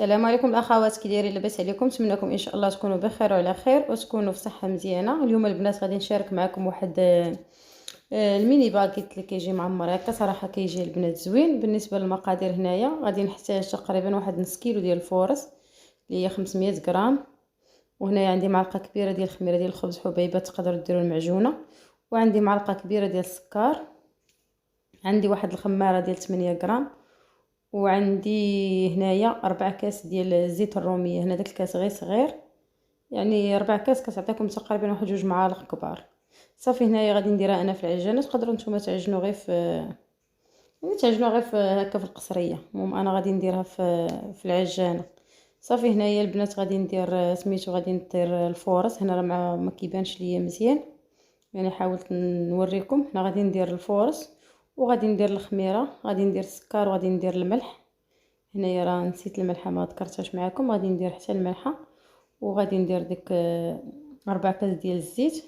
السلام عليكم الاخوات، كي دايرين؟ لاباس عليكم؟ نتمنىكم ان شاء الله تكونوا بخير وعلى خير وتكونوا في صحه مزيانه. اليوم البنات غادي نشارك معكم واحد الميني باكيت اللي كيجي معمر هكا. صراحه كيجي البنات زوين. بالنسبه للمقادير هنايا غادي نحتاج تقريبا واحد نص كيلو ديال الفورص اللي هي 500 غرام، وهنايا عندي معلقه كبيره ديال الخميره ديال الخبز حبيبات تقدروا ديروا المعجونه، وعندي معلقه كبيره ديال السكر، عندي واحد الخماره ديال 8 غرام، وعندي هنايا 4 كاس ديال الزيت الروميه. هنا داك الكاس غير صغير، يعني 4 كاس كتعطيكم تقريبا واحد 2 معالق كبار. صافي هنايا غادي نديرها انا في العجانه. تقدروا نتوما تعجنوا غير في تعجنوا غير في هكا في القصريه، المهم انا غادي نديرها في العجانه. صافي هنايا البنات غادي ندير سميتو، غادي ندير الفورص. هنا راه ما كيبانش ليا مزيان، يعني حاولت نوريكم. هنا غادي ندير الفورص وغادي ندير الخميره، غادي ندير السكر وغادي ندير الملح. هنايا راه نسيت الملحه ما ذكرتهاش معكم، غادي ندير حتى الملحه، وغادي ندير ديك 4 كاس ديال الزيت،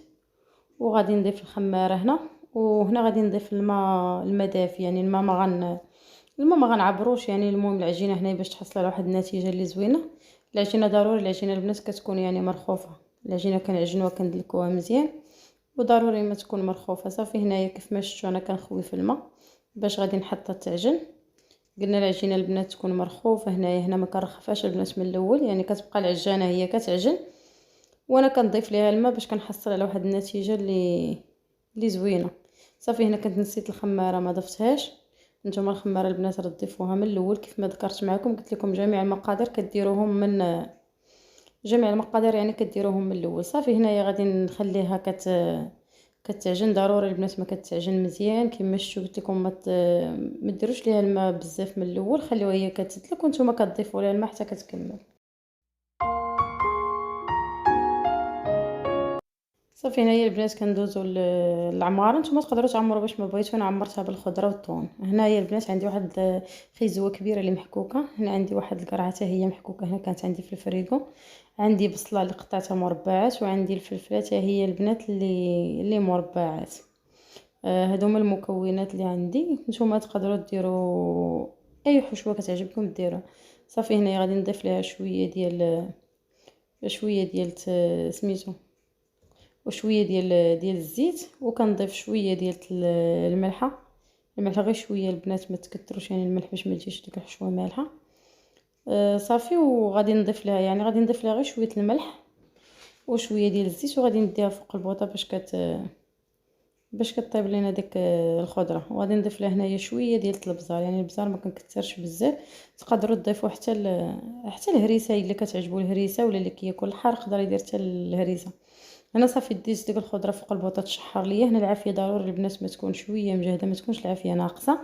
وغادي نضيف الخماره هنا. وهنا غادي نضيف الماء دافي، يعني الماء ما غنعبروش. يعني المهم العجينه هنا باش تحصل على واحد النتيجه اللي زوينه. العجينه ضروري، العجينه البنات كتكون يعني مرخوفه. العجينه كنعجنوها كندلكوها مزيان، وضروري ما تكون مرخوفه. صافي هنايا كيف ما شفتوا انا كنخوي في الماء باش غادي نحطها تعجن. قلنا العجينه البنات تكون مرخوفه. هنا ما كنرخفهاش البنات من الاول، يعني كتبقى العجانه هي كتعجن وانا كنضيف ليها الماء باش كنحصل على واحد النتيجه اللي زوينه. صافي هنا كنت نسيت الخماره ما ضفتهاش. نتوما الخماره البنات راه تضيفوها من الاول كيف ما ذكرت معكم. قلت لكم جميع المقادير كديروهم من جميع المقادير، يعني كديروهم من الاول. صافي هنايا غادي نخليها كتعجن. ضروري البنات ما كتعجن مزيان كما شفتوا. قلت لكم ما ديروش ليها الماء بزاف من الاول، خليوها هي كتدلك وانتم كتضيفوا ليها الماء حتى كتكمل. صافي هنايا البنات كندوزو للعماره. نتوما تقدروا تعمروا باش ما بغيتو. انا عمرتها بالخضره والثوم. هنايا البنات عندي واحد خيزوه كبيره اللي محكوكه. هنا عندي واحد القرعه حتى هي محكوكه، هنا كانت عندي في الفريغو. عندي بصله اللي قطعتها مربعات، وعندي الفلفله حتى هي البنات اللي مربعات. هادو هما المكونات اللي عندي. نتوما تقدروا ديروا اي حشوه كتعجبكم ديروها. صافي هنايا غادي نضيف ليها شويه ديال سميتو وشويه ديال الزيت، وكنضيف شويه ديال الملح غير شويه البنات، ما تكثروش يعني الملح باش ما تجيش ديك الحشوه مالحه. صافي وغادي نضيف لها، يعني غادي نضيف لها غير شويه الملح وشويه ديال الزيت، وغادي نديها فوق البوطه باش كطيب لينا ديك الخضره. وغادي نضيف لها هنايا شويه ديال البزار، يعني البزار ما كنكثرش بزاف. تقدروا تضيفوا حتى الهريسه اللي كتعجبوا الهريسه، ولا اللي كياكل الحار يقدر يدير حتى الهريسه. انا صافي ديت ديك الخضره فوق البوطه تشحر ليا. هنا العافيه ضروري البنات ما تكون شويه مجهده، ما تكونش العافيه ناقصه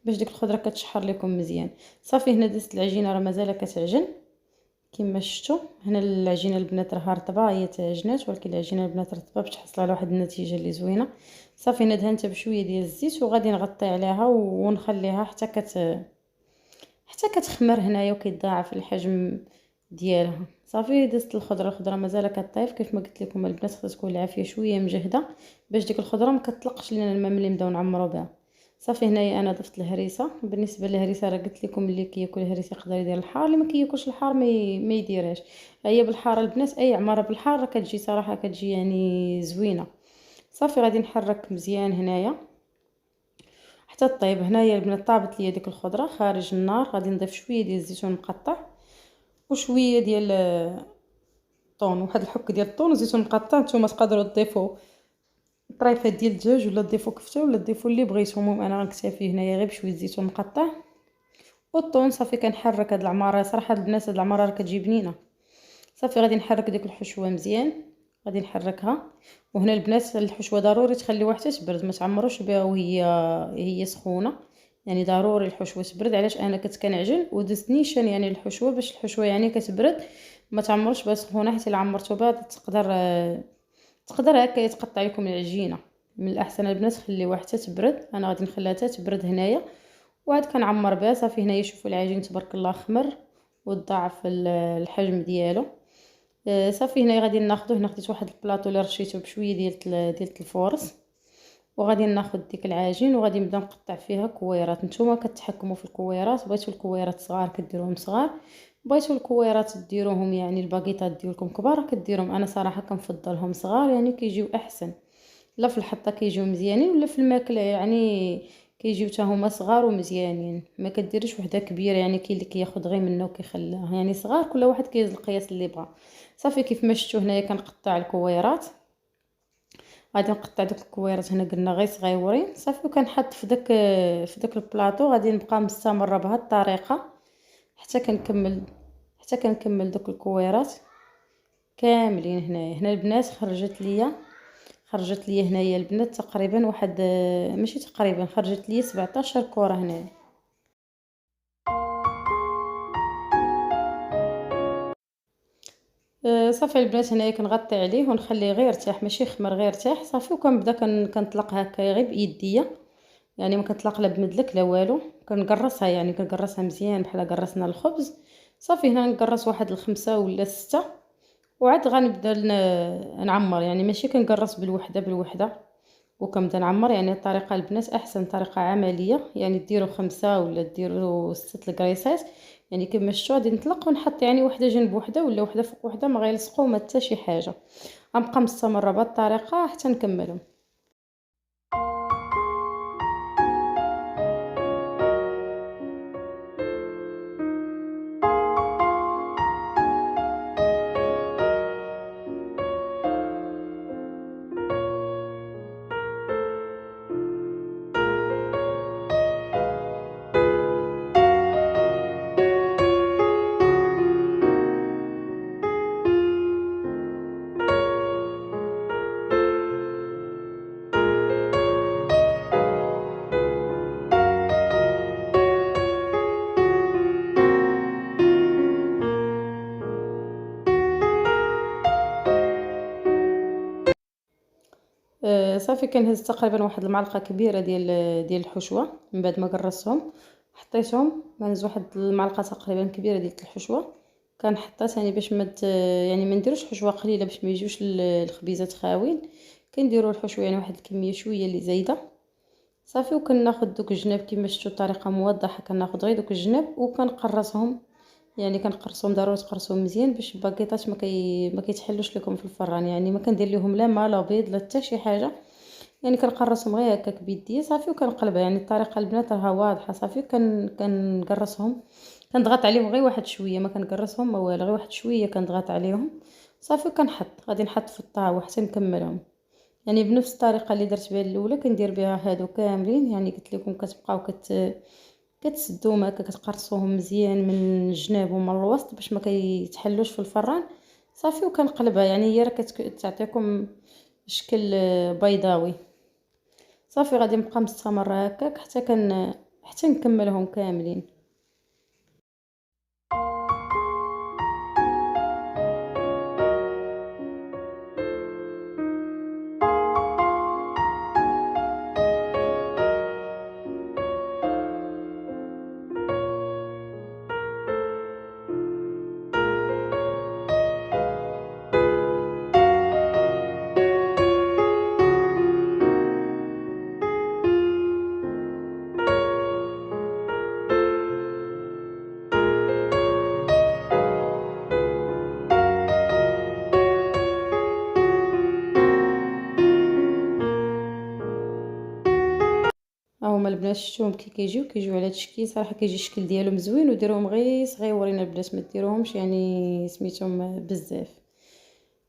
باش ديك الخضره كتشحر لكم مزيان. صافي هنا دزت العجينه راه مازال كتعجن كما شفتوا. هنا العجينه البنات راه رطبه، هي تعجنات ولكن العجينه البنات رطبه باش تحصل على واحد النتيجه اللي زوينه. صافي هنا دهنتها بشويه ديال الزيت، وغادي نغطي عليها ونخليها حتى كتخمر هنايا وكيتضاعف الحجم ديالها. صافي دزت الخضره مازال كطيب. كيف ما قلت لكم البنات خصها تكون العافيه شويه مجهده باش ديك الخضره ما كتطلقش لينا الماء ملي نبداو نعمروا بها. صافي هنايا انا ضفت الهريسه. بالنسبه للهريسه راه قلت لكم اللي كياكل الهريسه يقدر يدير الحار، اللي ما كياكلش الحار ما يديرهاش. هي بالحار البنات، اي عماره بالحار راه كتجي صراحه كتجي يعني زوينه. صافي غادي نحرك مزيان هنايا حتى طيب. هنايا البنات طابت ليا ديك الخضره خارج النار. غادي نضيف شويه ديال الزيتون مقطع وشويه ديال الطون، واحد الحك ديال الطون وزيتون مقطع. نتوما تقدروا تضيفوا طريفات ديال الدجاج ولا تضيفوا كفته ولا تضيفوا اللي بغيتو. المهم انا غنكتفي هنايا غير بشويه زيتون مقطع والطون. صافي كنحرك هاد العماره. صراحه البنات هاد العماره راه كتجي بنينه. صافي غادي نحرك ديك الحشوه مزيان، غادي نحركها. وهنا البنات الحشوه ضروري تخليوها حتى تبرد، ما تعمروش بها وهي سخونه. يعني ضروري الحشوه تبرد. علاش انا كنت كنعجن ودزت نيشان يعني الحشوه باش الحشوه يعني كتبرد، ما تعمروش بها سخونه، حيت الا عمرتو بها تقدر هكا يتقطع لكم العجينه. من الاحسن البنات خليوها حتى تبرد. انا غادي نخليها حتى تبرد هنايا وعاد كنعمر بها. صافي هنايا شوفوا العجين تبارك الله خمر وتضاعف الحجم ديالو. صافي هنا غادي ناخذ. هنا خديت واحد البلاطو اللي رشيته بشويه ديال الفورص، وغادي ناخذ ديك العجين وغادي نبدا نقطع فيها كويرات. نتوما كتحكموا في الكويرات، بغيتوا الكويرات صغار كديروهم صغار، بغيتو الكويرات ديروهم يعني الباكيطات ديالكم كبار كديروهم، انا صراحه كنفضلهم صغار يعني كيجيو احسن، لا في الحطه كيجيو مزيانين ولا في الماكله يعني كيجيو حتى هما صغار ومزيانين. ما كديريش وحده كبيره يعني كاين اللي كياخذ غير منه وكيخليها، يعني صغار كل واحد كيهز القياس اللي بغا. صافي كيف ما شفتوا هنايا كنقطع الكويرات، غادي نقطع دوك الكويرات هنا قلنا غير صغيورين صافي، وكنحط في داك البلاطو. غادي نبقى مستمره بهذه الطريقه حتى كنكمل، حتى كنكمل دوك الكويرات كاملين. هنا البنات خرجت ليا هنايا البنات تقريبا واحد، ماشي تقريبا، خرجت ليا 17 كره هنا. صافي البنات هنايا كنغطي عليه ونخليه غير يرتاح، ماشي يخمر غير يرتاح صافي. وكنبدا كنطلق هكا غير بايديا، يعني ما كنطلق لا بمدلك لا والو، كنقرصها يعني كنقرصها مزيان بحال قرصنا الخبز. صافي هنا نقرص واحد الخمسة ولا ستة، وعاد غنبدا نعمر، يعني ماشي كنقرص بالوحده وكنبدا نعمر. يعني الطريقه البنات احسن طريقه عمليه، يعني ديروا خمسة ولا ديروا ستة الكريسات. يعني كما شفتوا غادي نطلق ونحط يعني وحده جنب وحده ولا وحده فوق وحده، ما غيلصقوا ما حتى شي حاجه. غنبقى مستمره بهذه الطريقه حتى نكملهم. صافي كنهز تقريبا واحد المعلقه كبيره ديال الحشوه من بعد ما قرصتهم حطيتهم. كنهز واحد المعلقه تقريبا كبيره ديال الحشوه، كنحطها ثاني باش يعني ما نديروش حشوه قليله باش ما يجوش الخبيزات خاوين. كنديروا الحشوه يعني واحد الكميه شويه اللي زايده صافي. وكناخذ دوك الجناب كما شفتوا الطريقه موضحه، كناخذ غير دوك الجناب وكنقرصهم. يعني كنقرصهم ضروري تقرصوهم مزيان باش الباكيطات ما كيتحلوش لكم في الفران. يعني ما كندير لهم لا ما لا بيض لا حتى شي حاجه، يعني كنقرصهم غير هكاك بيديا صافي وكنقلبها. يعني الطريقه البنات راها واضحه صافي. كنقرصهم، كنضغط عليهم غير واحد شويه، ما كنقرصهم ما والو، غير واحد شويه كنضغط عليهم صافي. غادي نحط في الطاوه حتى نكملهم، يعني بنفس الطريقه اللي درت بها الاولى كندير بها هادو كاملين. يعني قلت لكم كتبقاو كتسدوهم هكا كتقرصوهم مزيان من الجناب ومن الوسط باش ما كيتحلوش في الفران صافي. وكنقلبها يعني هي راه كتعطيكم شكل بيضاوي صافي. غادي نبقى مستمره هكاك حتى نكملهم كاملين. ها هما البنات شفتوهم كي كيجيو على هاد الشكل صراحه كيجي الشكل ديالهم زوين. وديروهم غير صغيورين البنات، ما ديروهمش يعني سميتهم بزاف.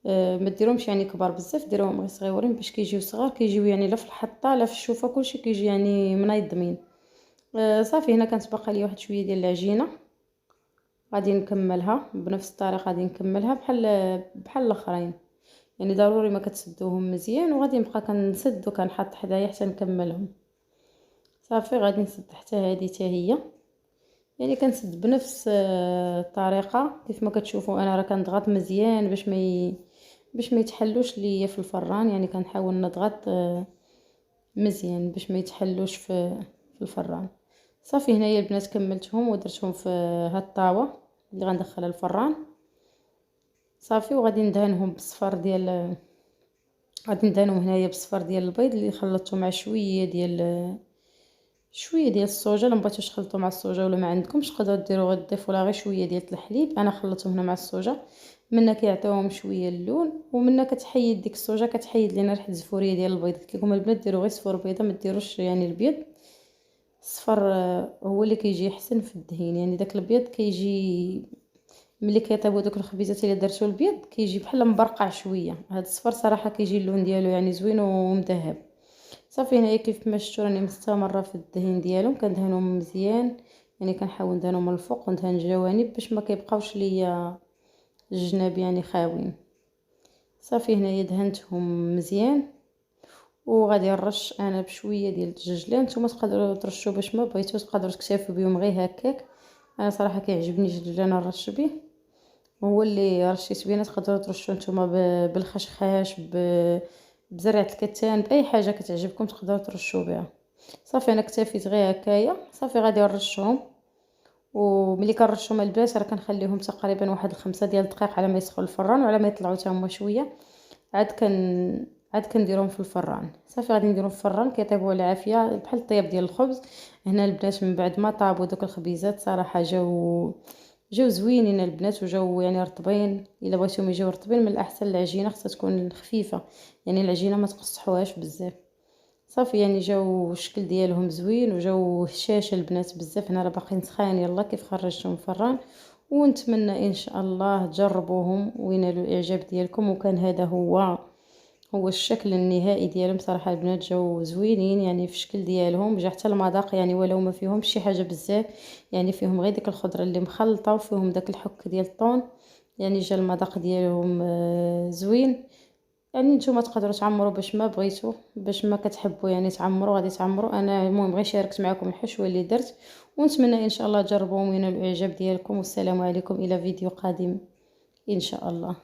ما ديروهمش يعني كبار بزاف، ديروهم غير صغيورين باش كيجيو صغار كيجيو يعني لا في الحطه لا في الشوفه كلشي كيجي يعني منظمين. صافي هنا كانت باقا لي واحد شويه ديال العجينه غادي نكملها بنفس الطريقه، غادي نكملها بحال الاخرين. يعني ضروري ما كتسدوهم مزيان، وغادي نبقى كنسد وكنحط حدايا حتى نكملهم صافي. غادي نسد حتى هذه حتى هي، يعني كنسد بنفس الطريقه كيف ما كتشوفوا. انا راه كنضغط مزيان باش ما يتحلوش ليا في الفران. يعني كنحاول نضغط مزيان باش ما يتحلوش في الفران صافي. هنايا البنات كملتهم ودرتهم في هاد الطاوه اللي غندخلها الفران صافي. وغادي ندهنهم بالصفر ديال، غادي ندهنهم هنايا بالصفر ديال البيض اللي خلطته مع شويه ديال شويه ديال الصوجه، الا مبغيتوش تخلطوا مع الصوجه ولا ما عندكمش تقدروا ديروا غير تضيفوا لها غير شويه ديال الحليب. انا خلطتهم هنا مع الصوجه، منا كيعطيوهم شويه اللون، ومنا كتحيد ديك الصوجه كتحيد لينا ريحه الزفوريه ديال البيض. قلت لكم البنات ديروا غير صفور بيضه، ما ديروش يعني البيض. الصفر هو اللي كيجي احسن في الدهين، يعني داك البيض كيجي ملي كيطيبوا دوك الخبيزات الا درتو البيض كيجي بحال مبرقع شويه. هاد الصفر صراحه كيجي اللون ديالو يعني زوين ومذهب. صافي هنايا كيف ما شفتوا راني مستمره في الدهين ديالهم، كندهنهم مزيان، يعني كنحاول ندهنهم من الفوق وندهن الجوانب باش ما كيبقاوش ليا الجناب يعني خاويين. صافي هنايا دهنتهم مزيان، وغادي نرش انا بشويه ديال الجلجلان. نتوما تقدروا ترشوا باش ما بغيتو، تقدروا تكتفوا بهم غير هكاك. انا صراحه كيعجبني الجلجلان نرش به، هو اللي رشيت بيه. تقدروا ترشوا نتوما بالخشخاش، بزرعه الكتان، باي حاجه كتعجبكم تقدروا ترشوا بها. صافي انا اكتفيت غير هكايا. صافي غادي نرشهم، وملي كنرشهم البنات راه كنخليهم تقريبا واحد 5 ديال الدقائق على ما يسخن الفران وعلى ما يطلعوا حتى هما شويه. عاد كنديرهم في الفران. صافي غادي نديرهم في الفران كيطيبوا على عافيه بحال الطياب ديال الخبز. هنا البنات من بعد ما طابوا دوك الخبيزات صراحه جاو زوينين البنات، وجاو يعني رطبين. الا بغيتوهم يجيو رطبين من الاحسن العجينه خصها تكون خفيفه، يعني العجينه ما تقصحوهاش بزاف. صافي يعني جاو الشكل ديالهم زوين وجاو هشاشه البنات بزاف. انا راه باقيين سخان يلا كيف خرجتهم الفران. ونتمنى ان شاء الله تجربوهم وينالوا الاعجاب ديالكم. وكان هذا هو الشكل النهائي ديالهم. صراحه البنات جاو زوينين يعني في الشكل ديالهم، جا حتى المذاق يعني ولو ما فيهم شي حاجه بزاف، يعني فيهم غير ديك الخضره اللي مخلطه وفيهم داك الحك ديال الطون، يعني جا المذاق ديالهم زوين. يعني نتوما تقدروا تعمروا باش ما بغيتو، باش ما كتحبوا يعني تعمروا غادي تعمروا. انا المهم غير شاركت معكم الحشوه اللي درت، ونتمنى ان شاء الله تجربوهم وينالوا الاعجاب ديالكم. والسلام عليكم الى فيديو قادم ان شاء الله.